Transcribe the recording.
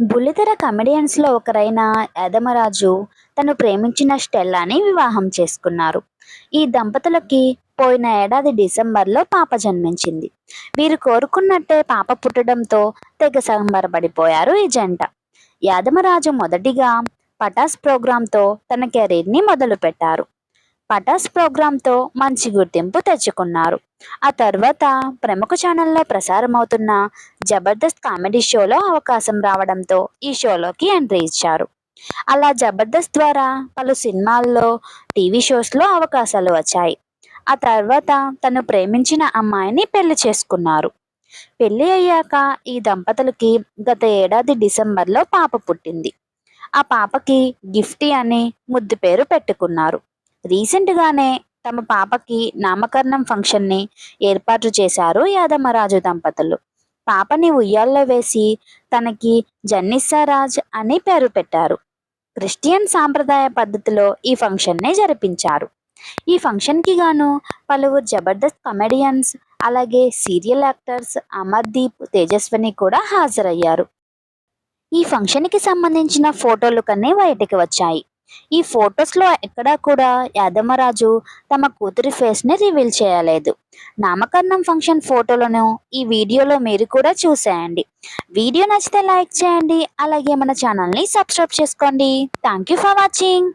బుల్లితెర కమెడియన్స్లో ఒకరైన యాదమరాజు తను ప్రేమించిన స్టెల్లాని వివాహం చేసుకున్నారు. ఈ దంపతులకి పోయిన ఏడాది డిసెంబర్లో పాప జన్మించింది. వీరు కోరుకున్నట్టే పాప పుట్టడంతో తెగ సంబరపడిపోయారు ఈ జంట. యాదమరాజు మొదటిగా పటాస్ ప్రోగ్రాంతో తన కెరీర్ని మొదలుపెట్టారు. పటాస్ ప్రోగ్రాంతో మంచి గుర్తింపు తెచ్చుకున్నారు. ఆ తర్వాత ప్రముఖ ఛానల్లో ప్రసారమవుతున్న జబర్దస్త్ కామెడీ షోలో అవకాశం రావడంతో ఈ షోలోకి ఎంట్రీ ఇచ్చారు. అలా జబర్దస్త్ ద్వారా పలు సినిమాల్లో, టీవీ షోస్లో అవకాశాలు వచ్చాయి. ఆ తర్వాత తను ప్రేమించిన అమ్మాయిని పెళ్లి చేసుకున్నారు. పెళ్లి అయ్యాక ఈ దంపతులకి గత ఏడాది డిసెంబర్లో పాప పుట్టింది. ఆ పాపకి గిఫ్టీ అని ముద్దు పేరు పెట్టుకున్నారు. రీసెంట్గానే తమ పాపకి నామకరణం ఫంక్షన్ని ఏర్పాటు చేశారు యాదమరాజు దంపతులు. పాపని ఉయ్యాల్లో వేసి తనకి జన్నిస్సారాజ్ అని పేరు పెట్టారు. క్రిస్టియన్ సాంప్రదాయ పద్ధతిలో ఈ ఫంక్షన్ని జరిపించారు. ఈ ఫంక్షన్కి గాను పలువురు జబర్దస్త్ కమెడియన్స్, అలాగే సీరియల్ యాక్టర్స్ అమర్దీప్, తేజస్విని కూడా హాజరయ్యారు. ఈ ఫంక్షన్కి సంబంధించిన ఫోటోలు కన్నీ బయటికి వచ్చాయి. ఈ ఫొటోస్లో ఎక్కడా కూడా యాదమరాజు తమ కూతురి ఫేస్ని రివీల్ చేయలేదు. నామకరణం ఫంక్షన్ ఫోటోలను ఈ వీడియోలో మీరు కూడా చూసేయండి. వీడియో నచ్చితే లైక్ చేయండి, అలాగే మన ఛానల్ని సబ్స్క్రైబ్ చేసుకోండి. Thank you for watching.